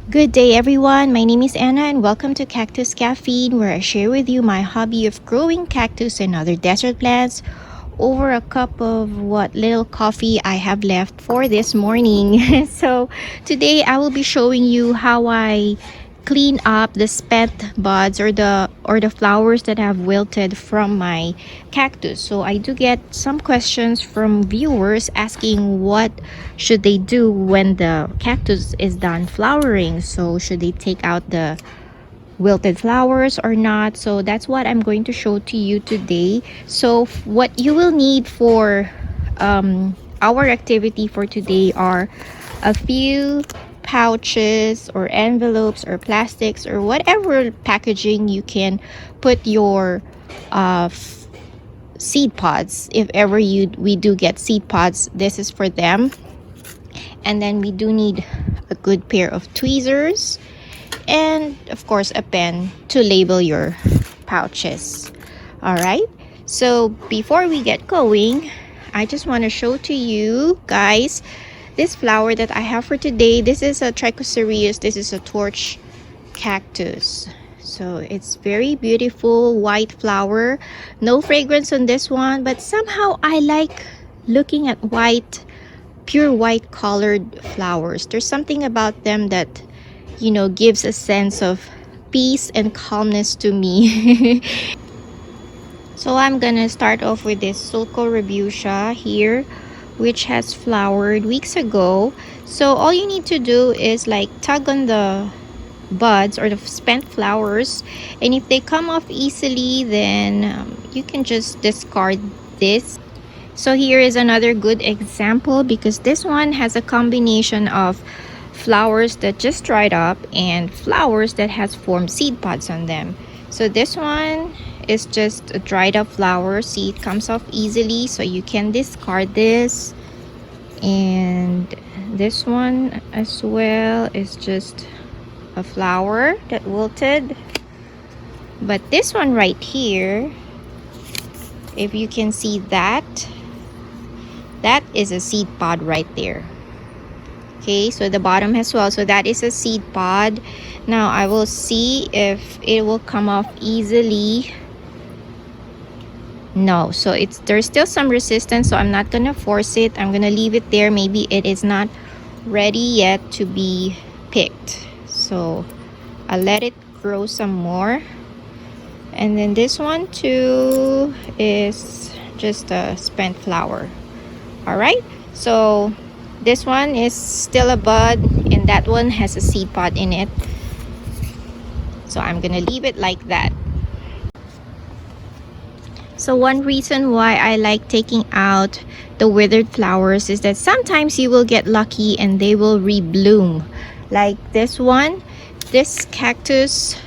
Good day everyone, my name is Anna and welcome to Cactus Caffeine, where I share with you my hobby of growing cactus and other desert plants over a cup of what little coffee I have left for this morning. So today I will be showing you how I clean up the spent buds or the flowers that have wilted from my cactus. So I do get some questions from viewers asking what should they do when the cactus is done flowering. So should they take out the wilted flowers or not? So that's what I'm going to show to you today. So what you will need for our activity for today are a few pouches or envelopes or plastics or whatever packaging you can put your seed pods. If ever we do get seed pods, this is for them. And then we do need a good pair of tweezers and of course a pen to label your pouches. All right, so before we get going, I just want to show to you guys this flower that I have for today. This is a trichocereus. This is a torch cactus. So it's very beautiful white flower. No fragrance on this one, but somehow I like looking at white, pure white colored flowers. There's something about them that gives a sense of peace and calmness to me. So I'm gonna start off with this sulco rebutia here, which has flowered weeks ago. So all you need to do is like tug on the buds or the spent flowers, and if they come off easily, then you can just discard this. So here is another good example, because this one has a combination of flowers that just dried up and flowers that has formed seed pods on them. So this one is just a dried up flower. See, it comes off easily, so you can discard this. And this one as well is just a flower that wilted. But this one right here, if you can see that is a seed pod right there. Okay, so the bottom as well, so that is a seed pod. Now I will see if it will come off easily. No, so there's still some resistance, so I'm not gonna force it. I'm gonna leave it there. Maybe it is not ready yet to be picked, so I'll let it grow some more. And then this one too is just a spent flower. All right, so this one is still a bud and that one has a seed pod in it, so I'm gonna leave it like that. So one reason why I like taking out the withered flowers is that sometimes you will get lucky and they will rebloom. Like this one, this cactus,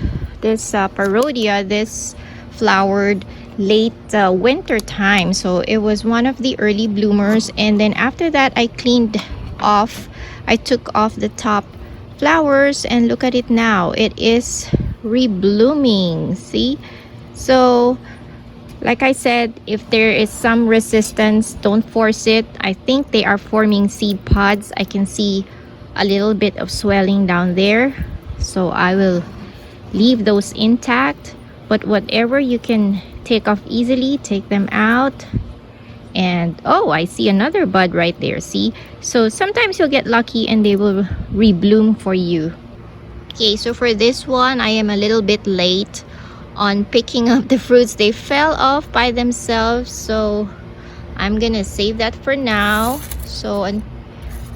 this parodia, this flowered late winter time, so it was one of the early bloomers. And then after that I took off the top flowers, and look at it now, it is reblooming. See, so like I said, if there is some resistance, don't force it. I think they are forming seed pods. I can see a little bit of swelling down there, so I will leave those intact. But whatever you can take off easily, take them out. And oh, I see another bud right there. See, so sometimes you'll get lucky and they will rebloom for you. Okay, so for this one I am a little bit late on picking up the fruits. They fell off by themselves, so I'm gonna save that for now. So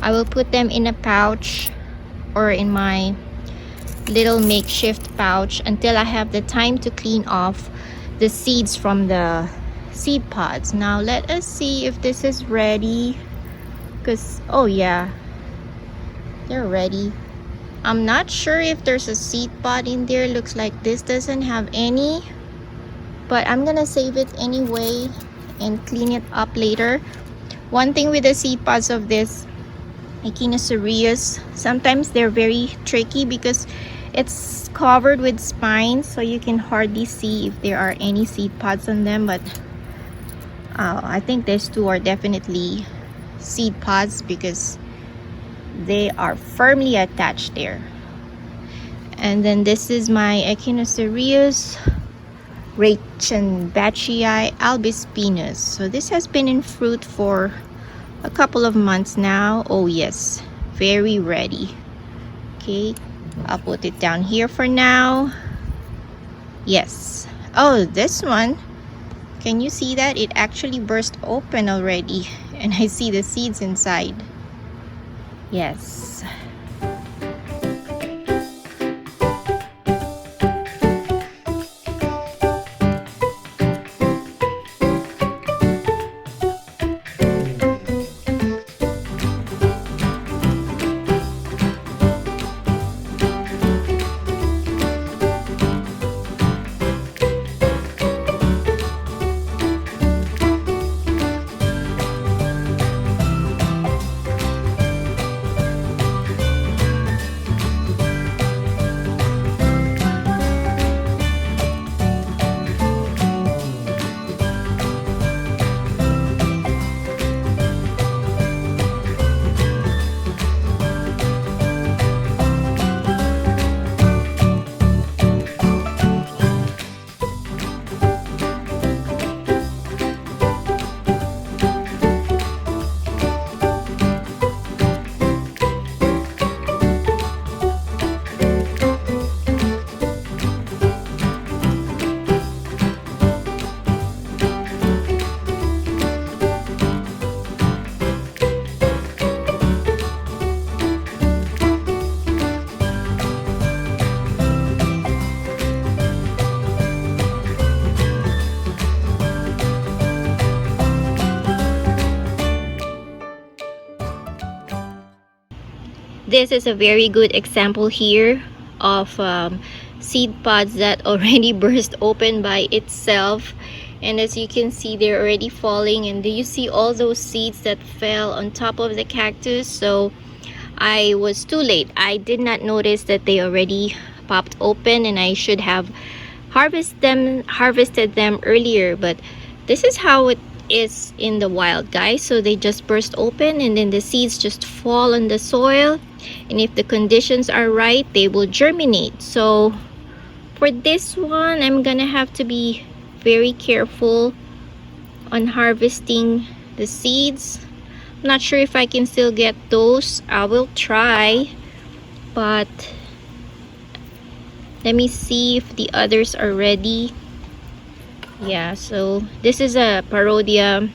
I will put them in a pouch or in my little makeshift pouch until I have the time to clean off the seeds from the seed pods. Now let us see if this is ready, because oh yeah, they're ready. I'm not sure if there's a seed pod in there. Looks like this doesn't have any, but I'm gonna save it anyway and clean it up later. One thing with the seed pods of this Echinocereus, sometimes they're very tricky because it's covered with spines, so you can hardly see if there are any seed pods on them. But I think these two are definitely seed pods because they are firmly attached there. And then this is my Echinocereus Reichenbachii albispinus. So this has been in fruit for a couple of months now. Oh yes, very ready. Okay, I'll put it down here for now. Yes. Oh, this one, can you see that? It actually burst open already, and I see the seeds inside. Yes. This is a very good example here of seed pods that already burst open by itself, and as you can see, they're already falling. And do you see all those seeds that fell on top of the cactus? So I was too late. I did not notice that they already popped open, and I should have harvested them earlier. But this is how it is in the wild, guys. So they just burst open, and then the seeds just fall on the soil, and if the conditions are right, they will germinate. So for this one, I'm gonna have to be very careful on harvesting the seeds. I'm not sure if I can still get those. I will try, but let me see if the others are ready. Yeah, so this is a Parodia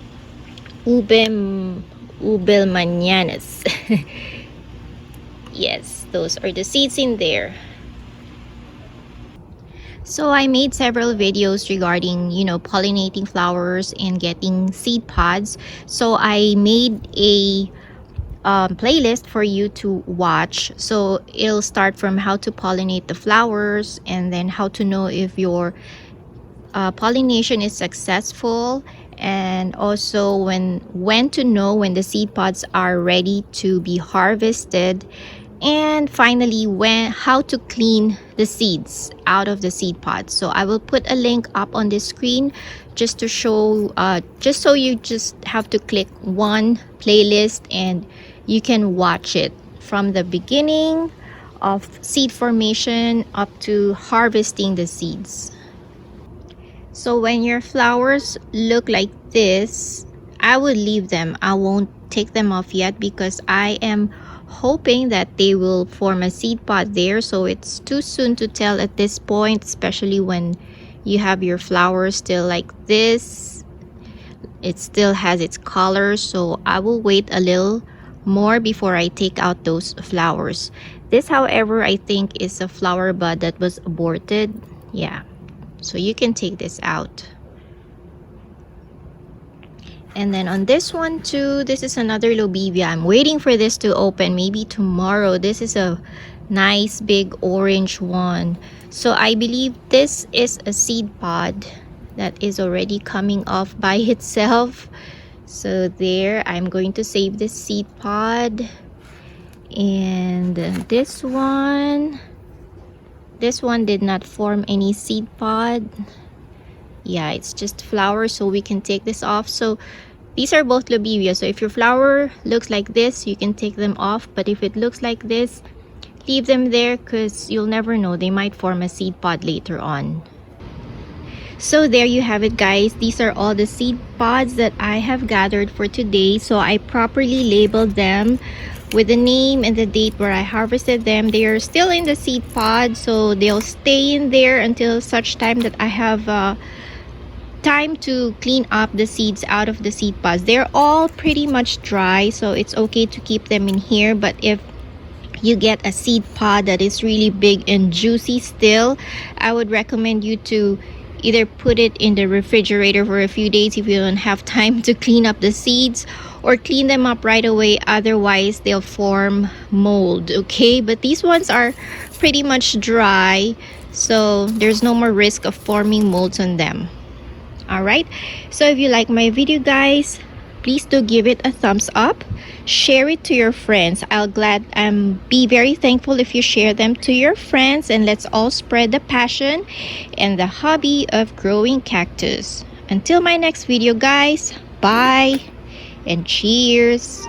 ubelmanianus. Yes, those are the seeds in there. So I made several videos regarding, pollinating flowers and getting seed pods. So I made a playlist for you to watch. So it'll start from how to pollinate the flowers, and then how to know if your pollination is successful, and also when to know when the seed pods are ready to be harvested, and finally how to clean the seeds out of the seed pods. So I will put a link up on the screen just to show just so you just have to click one playlist and you can watch it from the beginning of seed formation up to harvesting the seeds. So when your flowers look like this, I would leave them. I won't take them off yet because I am hoping that they will form a seed pod there. So it's too soon to tell at this point, especially when you have your flowers still like this. It still has its colors, so I will wait a little more before I take out those flowers. This, however, I think is a flower bud that was aborted. Yeah, so you can take this out. And then on this one too, this is another lobivia. I'm waiting for this to open, maybe tomorrow. This is a nice big orange one. So I believe this is a seed pod that is already coming off by itself. So there, I'm going to save this seed pod. And this one did not form any seed pod. Yeah, it's just flowers, so we can take this off. So these are both lobivia. So if your flower looks like this, you can take them off. But if it looks like this, leave them there because you'll never know, they might form a seed pod later on. So there you have it, guys. These are all the seed pods that I have gathered for today. So I properly labeled them with the name and the date where I harvested them. They are still in the seed pod, so they'll stay in there until such time that I have time to clean up the seeds out of the seed pods. They're all pretty much dry, so it's okay to keep them in here. But if you get a seed pod that is really big and juicy still, I would recommend you to either put it in the refrigerator for a few days if you don't have time to clean up the seeds, or clean them up right away, otherwise they'll form mold. Okay, but these ones are pretty much dry, so there's no more risk of forming molds on them. All right, so if you like my video, guys, please do give it a thumbs up, share it to your friends. I'll be very thankful if you share them to your friends, and let's all spread the passion and the hobby of growing cactus. Until my next video, guys, bye and cheers.